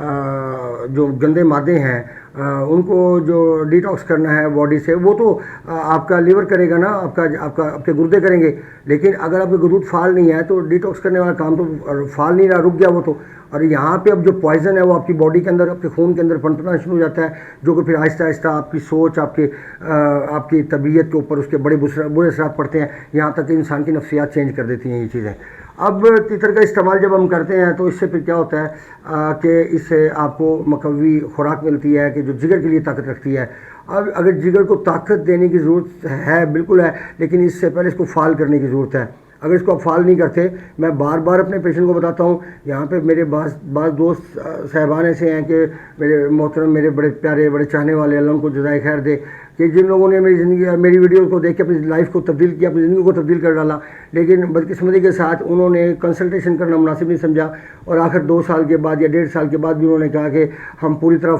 جو گندے مادے ہیں ان کو جو ڈیٹاکس کرنا ہے باڈی سے، وہ تو آپ کا لیور کرے گا نا، آپ کے گردے کریں گے. لیکن اگر آپ کے گردود فعال نہیں ہے تو ڈیٹاکس کرنے والا کام تو فعال نہیں رہا، رک گیا وہ تو. اور یہاں پہ اب جو پوائزن ہے وہ آپ کی باڈی کے اندر، آپ کے خون کے اندر پنپنا شروع ہو جاتا ہے، جو کہ پھر آہستہ آہستہ آپ کی سوچ، آپ کی طبیعت کے اوپر اس کے بڑے برے اثرات پڑتے ہیں، یہاں تک کہ انسان کی نفسیات چینج کر دیتی ہیں یہ چیزیں. اب تیتر کا استعمال جب ہم کرتے ہیں تو اس سے پھر کیا ہوتا ہے کہ اس سے آپ کو مقوی خوراک ملتی ہے کہ جو جگر کے لیے طاقت رکھتی ہے. اب اگر جگر کو طاقت دینے کی ضرورت ہے، بالکل ہے، لیکن اس سے پہلے اس کو فعال کرنے کی ضرورت ہے. اگر اس کو آپ فعال نہیں کرتے، میں بار بار اپنے پیشنٹ کو بتاتا ہوں، یہاں پہ میرے بعض دوست صاحبان ایسے ہیں کہ میرے محترم، میرے بڑے پیارے، بڑے چاہنے والے، اللہ ان کو جزائے خیر دے، کہ جن لوگوں نے میری ویڈیوز کو دیکھ کے اپنی لائف کو تبدیل کیا، اپنی زندگی کو تبدیل کر ڈالا، لیکن بدقسمتی کے ساتھ انہوں نے کنسلٹیشن کرنا مناسب نہیں سمجھا، اور آخر 2 سال کے بعد یا 1.5 سال کے بعد بھی انہوں نے کہا کہ ہم پوری طرح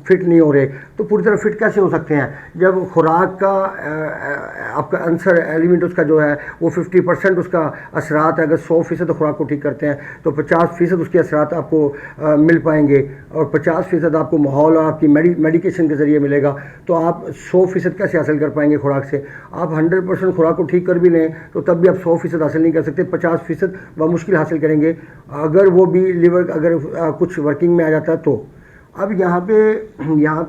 فٹ نہیں ہو رہے. تو پوری طرح فٹ کیسے ہو سکتے ہیں جب خوراک کا آپ کا عنصر ایلیمنٹ اس کا جو ہے وہ 50% اس کا اثرات ہے. اگر 100% خوراک کو ٹھیک کرتے ہیں تو 50% اس کے اثرات آپ کو مل پائیں گے، اور 50% آپ کو ماحول اور آپ کی میڈیکیشن کے ذریعے ملے گا. تو آپ 100% کیسے حاصل کر پائیں گے خوراک سے؟ آپ 100% خوراک کو ٹھیک کر بھی لیں تو تب بھی آپ 100% حاصل نہیں کر سکتے. 50% بمشکل حاصل کریں گے، اگر وہ بھی لیور اگر کچھ ورکنگ میں آ جاتا ہے تو. اب یہاں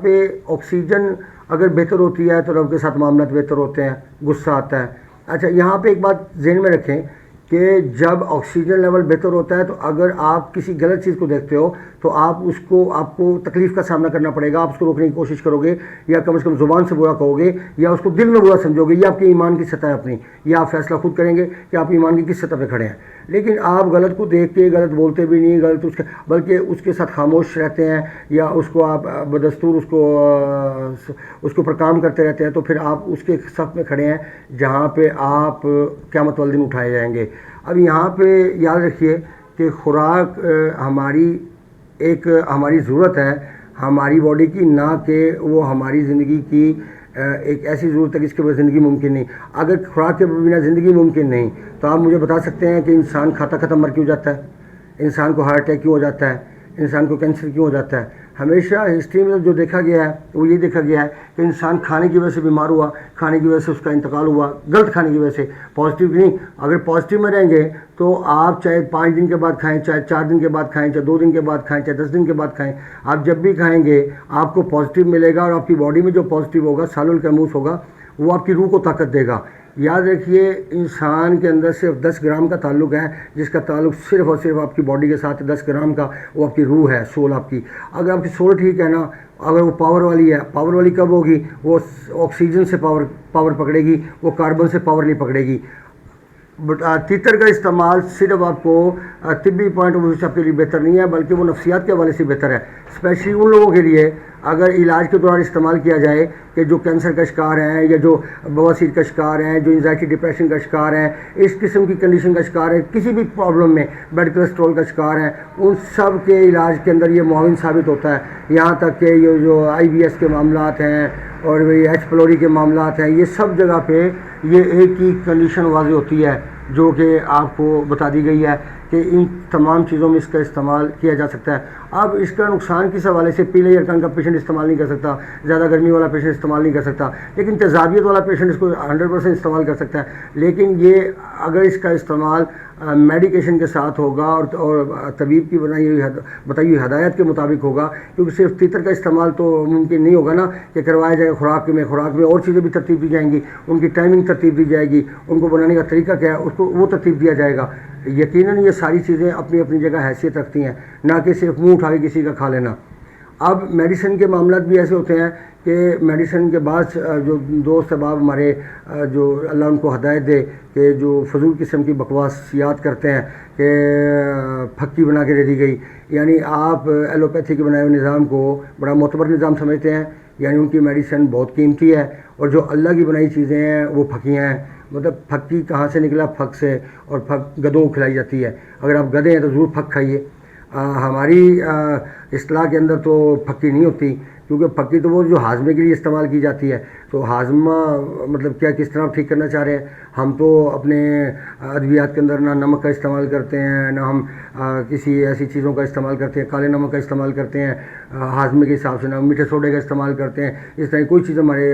پہ آکسیجن اگر بہتر ہوتی ہے تو رب کے ساتھ معاملات بہتر ہوتے ہیں، غصہ آتا ہے. اچھا، یہاں پہ ایک بات ذہن میں رکھیں کہ جب آکسیجن لیول بہتر ہوتا ہے تو اگر آپ کسی غلط چیز کو دیکھتے ہو تو آپ کو تکلیف کا سامنا کرنا پڑے گا. آپ اس کو روکنے کی کوشش کرو گے، یا کم از کم زبان سے برا کہو گے، یا اس کو دل میں برا سمجھو گے. یہ آپ کے ایمان کی سطح ہے اپنی، یا آپ فیصلہ خود کریں گے کہ آپ ایمان کی کس سطح پہ کھڑے ہیں. لیکن آپ غلط کو دیکھ کے غلط بولتے بھی نہیں، بلکہ اس کے ساتھ خاموش رہتے ہیں، یا اس کو آپ بدستور اس کو پر کام کرتے رہتے ہیں، تو پھر آپ اس کے صف میں کھڑے ہیں جہاں پہ آپ قیامت والے دن اٹھائے جائیں گے. اب یہاں پہ یاد رکھیے کہ خوراک ہماری ضرورت ہے ہماری باڈی کی، نہ کہ وہ ہماری زندگی کی ایک ایسی ضرورت ہے جس کے بغیر زندگی ممکن نہیں. اگر خوراک کے بنا زندگی ممکن نہیں تو آپ مجھے بتا سکتے ہیں کہ انسان کھاتا ختم مر کیوں جاتا ہے؟ انسان کو ہارٹ اٹیک کیوں ہو جاتا ہے؟ انسان کو کینسر کیوں ہو جاتا ہے؟ ہمیشہ ہسٹری میں جو دیکھا گیا ہے وہ یہ دیکھا گیا ہے کہ انسان کھانے کی وجہ سے بیمار ہوا، کھانے کی وجہ سے اس کا انتقال ہوا، غلط کھانے کی وجہ سے، پازیٹیو نہیں. اگر پازیٹیو میں رہیں گے تو آپ چاہے 5 دن کے بعد کھائیں، چاہے 4 دن کے بعد کھائیں، چاہے 2 دن کے بعد کھائیں، چاہے 10 دن کے بعد کھائیں، آپ جب بھی کھائیں گے آپ کو پازیٹیو ملے گا. اور آپ کی باڈی میں جو پازیٹیو ہوگا، سالو القیموس ہوگا، وہ آپ کی روح کو طاقت دے گا. یاد رکھیے، انسان کے اندر صرف 10 گرام کا تعلق ہے، جس کا تعلق صرف اور صرف آپ کی باڈی کے ساتھ 10 گرام کا، وہ آپ کی روح ہے، سول آپ کی. اگر آپ کی سول ٹھیک ہے نا، اگر وہ پاور والی ہے، پاور والی کب ہوگی؟ وہ آکسیجن سے پاور پکڑے گی، وہ کاربن سے پاور نہیں پکڑے گی. تیتر کا استعمال صرف آپ کو طبی پوائنٹ آف ویو سے آپ کے لیے بہتر نہیں ہے، بلکہ وہ نفسیات کے حوالے سے بہتر ہے. اسپیشلی ان لوگوں کے لیے اگر علاج کے دوران استعمال کیا جائے کہ جو کینسر کا شکار ہیں، یا جو بواسیر کا شکار ہیں، جو انزائٹی ڈپریشن کا شکار ہیں، اس قسم کی کنڈیشن کا شکار ہے، کسی بھی پرابلم میں بلڈ کولیسٹرول کا شکار ہیں، ان سب کے علاج کے اندر یہ معاون ثابت ہوتا ہے. یہاں تک کہ یہ جو IBS کے معاملات ہیں اور ایچ پلوری کے معاملات ہیں، یہ سب جگہ پہ یہ ایک ہی کنڈیشن واضح ہوتی ہے جو کہ آپ کو بتا دی گئی ہے کہ ان تمام چیزوں میں اس کا استعمال کیا جا سکتا ہے. اب اس کا نقصان کس حوالے سے؟ پیلے ارکان کا پیشنٹ استعمال نہیں کر سکتا، زیادہ گرمی والا پیشنٹ استعمال نہیں کر سکتا، لیکن تیزابیت والا پیشنٹ اس کو 100% استعمال کر سکتا ہے. لیکن یہ اگر اس کا استعمال میڈیکیشن کے ساتھ ہوگا اور طبیب کی بتائی ہوئی ہدایت کے مطابق ہوگا، کیونکہ صرف تیتر کا استعمال تو ممکن نہیں ہوگا نا کہ کروایا جائے. خوراک میں اور چیزیں بھی ترتیب دی جائیں گی، ان کی ٹائمنگ ترتیب دی جائے گی، ان کو بنانے کا طریقہ کیا ہے اس کو وہ ترتیب دیا جائے گا. یقیناً یہ ساری چیزیں اپنی اپنی جگہ حیثیت رکھتی ہیں، نہ کہ صرف منہ اٹھا کے کسی کا کھا لینا. اب میڈیسن کے معاملات بھی ایسے ہوتے ہیں کہ میڈیسن کے بعد جو دوست احباب ہمارے، جو اللہ ان کو ہدایت دے، کہ جو فضول قسم کی بکواسیات کرتے ہیں کہ پھکی بنا کے دے دی گئی، یعنی آپ ایلوپیتھی کے بنائے ہوئے نظام کو بڑا معتبر نظام سمجھتے ہیں، یعنی ان کی میڈیسن بہت قیمتی ہے، اور جو اللہ کی بنائی چیزیں ہیں وہ پھکیاں ہیں. مطلب پھکی کہاں سے نکلا؟ پھک سے، اور پھک گدوں کو کھلائی جاتی ہے. اگر آپ گدے ہیں تو ضرور پھک کھائیے. ہماری اصطلاح کے اندر تو پھکی نہیں ہوتی، کیونکہ پھکی تو وہ جو ہاضمے کے لیے استعمال کی جاتی ہے، تو ہاضمہ مطلب کیا کس طرح آپ ٹھیک کرنا چاہ رہے ہیں؟ ہم تو اپنے ادویات کے اندر نہ نمک کا استعمال کرتے ہیں، نہ ہم کسی ایسی چیزوں کا استعمال کرتے ہیں، کالے نمک کا استعمال کرتے ہیں ہاضمے کے حساب سے، نہ میٹھے سوڈے کا استعمال کرتے ہیں، اس طرح کوئی چیز ہمارے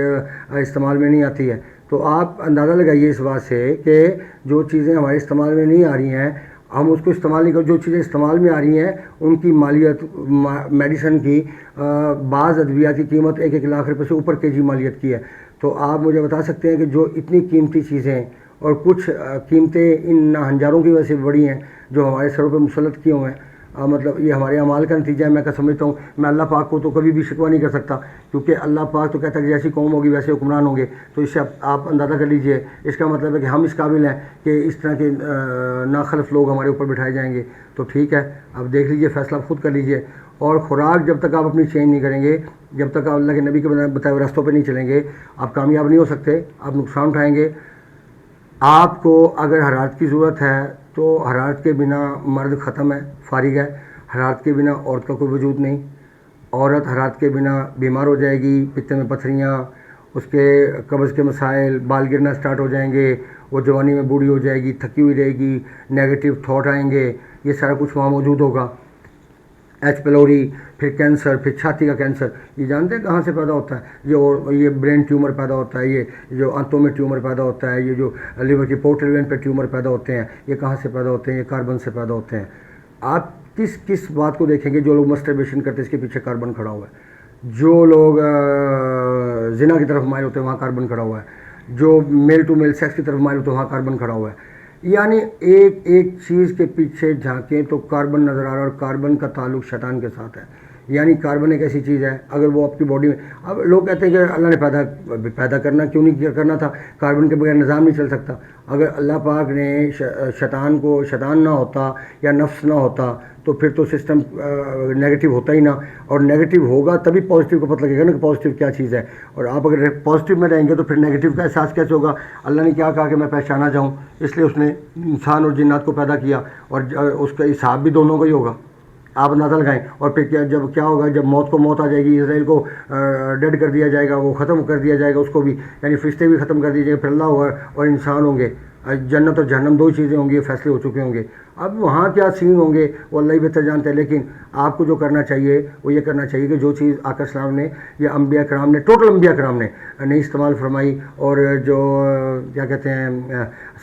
استعمال میں نہیں آتی ہے۔ تو آپ اندازہ لگائیے اس بات سے کہ جو چیزیں ہمارے استعمال میں نہیں آ رہی ہیں ہم اس کو استعمال نہیں جو چیزیں استعمال میں آ رہی ہیں ان کی مالیت میڈیسن کی بعض ادویات کی قیمت 1-1 لاکھ روپے سے اوپر کے جی مالیت کی ہے۔ تو آپ مجھے بتا سکتے ہیں کہ جو اتنی قیمتی چیزیں اور کچھ قیمتیں ان ہنجاروں کی وجہ سے بڑی ہیں جو ہمارے سروں پہ مسلط کیے ہوئے ہیں، مطلب یہ ہمارے اعمال کا نتیجہ ہے۔ میں سمجھتا ہوں میں اللہ پاک کو تو کبھی بھی شکوہ نہیں کر سکتا، کیونکہ اللہ پاک تو کہتا ہے کہ جیسی قوم ہوگی ویسے حکمران ہوں گے۔ تو اس سے آپ اندازہ کر لیجئے، اس کا مطلب ہے کہ ہم اس قابل ہیں کہ اس طرح کے ناخلف لوگ ہمارے اوپر بٹھائے جائیں گے۔ تو ٹھیک ہے، اب دیکھ لیجئے، فیصلہ خود کر لیجئے۔ اور خوراک جب تک آپ اپنی چینج نہیں کریں گے، جب تک آپ اللہ کے نبی کے بتائے ہوئے راستوں پہ نہیں چلیں گے، آپ کامیاب نہیں ہو سکتے، آپ نقصان اٹھائیں گے۔ آپ کو اگر حرارت کی ضرورت ہے تو حرارت کے بنا مرد ختم ہے، فارغ ہے۔ حرارت کے بنا عورت کا کوئی وجود نہیں۔ عورت حرارت کے بنا بیمار ہو جائے گی، پتے میں پتھریاں، اس کے قبض کے مسائل، بال گرنا سٹارٹ ہو جائیں گے، وہ جوانی میں بوڑھی ہو جائے گی، تھکی ہوئی رہے گی، نیگیٹو تھاٹ آئیں گے، یہ سارا کچھ وہاں موجود ہوگا۔ ایچ پیلوری، پھر کینسر، پھر چھاتی کا کینسر، یہ جانتے ہیں کہاں سے پیدا ہوتا ہے؟ یہ برین ٹیومر پیدا ہوتا ہے، یہ جو آنتوں میں ٹیومر پیدا ہوتا ہے، یہ جو لیور کی پورٹل وین پہ ٹیومر پیدا ہوتے ہیں، یہ کہاں سے پیدا ہوتے ہیں؟ یہ کاربن سے پیدا ہوتے ہیں۔ آپ کس بات کو دیکھیں گے؟ جو لوگ مسٹربیشن کرتے ہیں اس کے پیچھے کاربن کھڑا ہوا ہے، جو لوگ زنا کی طرف مائل ہوتے ہیں وہاں کاربن کھڑا ہوا ہے، جو میل ٹو میل سیکس کی طرف مائل ہوتے ہیں وہاں کاربن کھڑا ہوا ہے۔ یعنی ایک چیز کے پیچھے جھانکیں تو کاربن نظر آ رہا ہے، اور کاربن کا تعلق شیطان کے ساتھ ہے۔ یعنی کاربن ایک ایسی چیز ہے اگر وہ آپ کی باڈی میں، اب لوگ کہتے ہیں کہ اللہ نے پیدا کرنا کیوں نہیں کرنا تھا، کاربن کے بغیر نظام نہیں چل سکتا۔ اگر اللہ پاک نے شیطان نہ ہوتا یا نفس نہ ہوتا تو پھر تو سسٹم نیگیٹو ہوتا ہی نہ، اور نیگیٹو ہوگا تبھی پازیٹیو کو پتہ لگے گا نا کہ پازیٹیو کیا چیز ہے۔ اور آپ اگر پازیٹیو میں رہیں گے تو پھر نیگیٹو کا احساس کیسے ہوگا؟ اللہ نے کیا کہا کہ میں پہچانا جاؤں، اس لیے اس نے انسان اور جنات کو پیدا کیا، اور اس کا حساب بھی دونوں کا ہی ہوگا۔ آپ اندازہ لگائیں۔ اور پھر کیا ہوگا جب موت کو موت آ جائے گی، اسرائیل کو ڈیڈ کر دیا جائے گا، وہ ختم کر دیا جائے گا اس کو بھی، یعنی فرشتے بھی ختم کر دیے جائیں گے، پھر اللہ ہوگا اور انسان ہوں گے، جنت اور جہنم دو ہی چیزیں ہوں گی، فیصلے ہو چکے ہوں گے۔ اب وہاں کیا سین ہوں گے وہ اللہ ہی بہتر جانتے ہیں، لیکن آپ کو جو کرنا چاہیے وہ یہ کرنا چاہیے کہ جو چیز آقا السلام نے یا انبیاء کرام نے، ٹوٹل انبیاء کرام نے نہیں استعمال فرمائی، اور جو کیا کہتے ہیں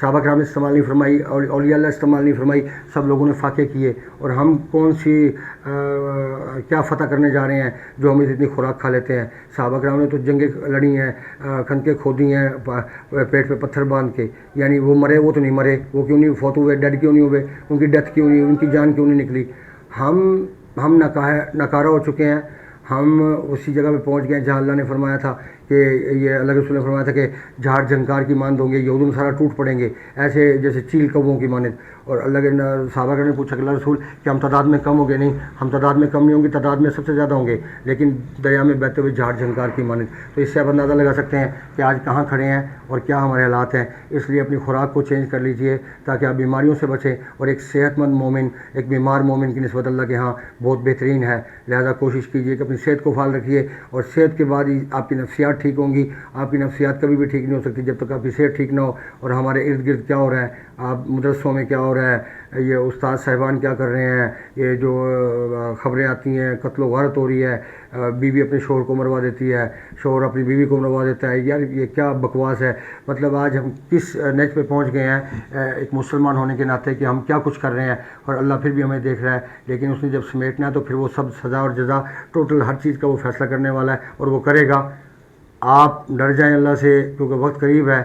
صحابہ کرام نے استعمال نہیں فرمائی، اور اولیاء اللہ استعمال نہیں فرمائی، سب لوگوں نے فاقے کیے۔ اور ہم کون سی کیا فتح کرنے جا رہے ہیں جو ہم اتنی خوراک کھا لیتے ہیں؟ صحابہ کرام نے تو جنگیں لڑی ہیں، کھنکیں کھودی ہیں پیٹ پہ پتھر باندھ کے، یعنی وہ مرے، وہ تو نہیں مرے، وہ کیوں نہیں فوت ہوئے، ڈیڈ کیوں نہیں ہوئے، ان کی ڈیتھ کیوں نہیں، ان کی جان کیوں نہیں نکلی؟ ہم ناکارہ ہو چکے ہیں۔ ہم اسی جگہ پہ پہنچ گئے جہاں اللہ نے فرمایا تھا کہ یہ اللہ کے رسول نے فرمایا تھا کہ جھاڑ جھنکار کی مانند ہوں گے، یہود و نصارہ ٹوٹ پڑیں گے ایسے جیسے چیل کووں کی مانند۔ اور اللہ کے صحابہ نے پوچھا کہ اللہ رسول کہ ہم تعداد میں کم ہو گئے؟ نہیں، ہم تعداد میں کم نہیں ہوں گے، تعداد میں سب سے زیادہ ہوں گے، لیکن دریا میں بہتے ہوئے جھاڑ جھنکار کی مانند۔ تو اس سے آپ اندازہ لگا سکتے ہیں کہ آج کہاں کھڑے ہیں اور کیا ہمارے حالات ہیں۔ اس لیے اپنی خوراک کو چینج کر لیجئے تاکہ آپ بیماریوں سے بچیں، اور ایک صحت مند مومن ایک بیمار مومن کی نسبت اللہ کے ہاں بہت بہترین ہے۔ لہذا کوشش کیجئے کہ اپنی صحت کو فعال رکھیے، اور صحت کے بعد ہی آپ کی نفسیات ٹھیک ہوں گی۔ آپ کی نفسیات کبھی بھی ٹھیک نہیں ہو سکتی جب تک آپ کی صحت ٹھیک نہ ہو۔ اور ہمارے ارد گرد کیا ہو رہا ہے، آپ مدرسوں میں کیا ہو رہا ہے، یہ استاد صاحبان کیا کر رہے ہیں، یہ جو خبریں آتی ہیں قتل و غارت ہو رہی ہے، بیوی اپنے شوہر کو مروا دیتی ہے، شوہر اپنی بیوی کو مروا دیتا ہے، یار یہ کیا بکواس ہے۔ مطلب آج ہم کس نیچ پہ پہنچ گئے ہیں ایک مسلمان ہونے کے ناطے کہ ہم کیا کچھ کر رہے ہیں، اور اللہ پھر بھی ہمیں دیکھ رہا ہے۔ لیکن اس نے جب سمیٹنا ہے تو پھر وہ سب سزا اور جزا ٹوٹل ہر چیز کا وہ فیصلہ کرنے والا ہے، اور وہ کرے گا۔ آپ ڈر جائیں اللہ سے، کیونکہ وقت قریب ہے،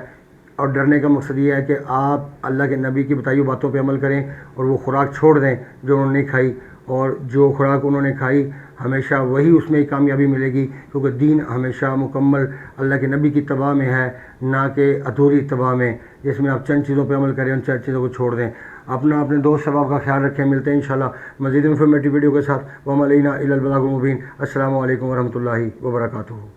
اور ڈرنے کا مقصد یہ ہے کہ آپ اللہ کے نبی کی بتائی ہوئی باتوں پہ عمل کریں، اور وہ خوراک چھوڑ دیں جو انہوں نے نہیں کھائی، اور جو خوراک انہوں نے کھائی ہمیشہ وہی اس میں کامیابی ملے گی، کیونکہ دین ہمیشہ مکمل اللہ کے نبی کی اتباع میں ہے، نہ کہ ادھوری اتباع میں، جس میں آپ چند چیزوں پہ عمل کریں، ان چند چیزوں کو چھوڑ دیں۔ اپنے دوست احباب کا خیال رکھیں۔ ملتے ہیں انشاءاللہ مزید انفارمیٹیو ویڈیو کے ساتھ۔ وما علینا الا البلاغ المبین۔ السلام علیکم ورحمۃ اللہ وبرکاتہ۔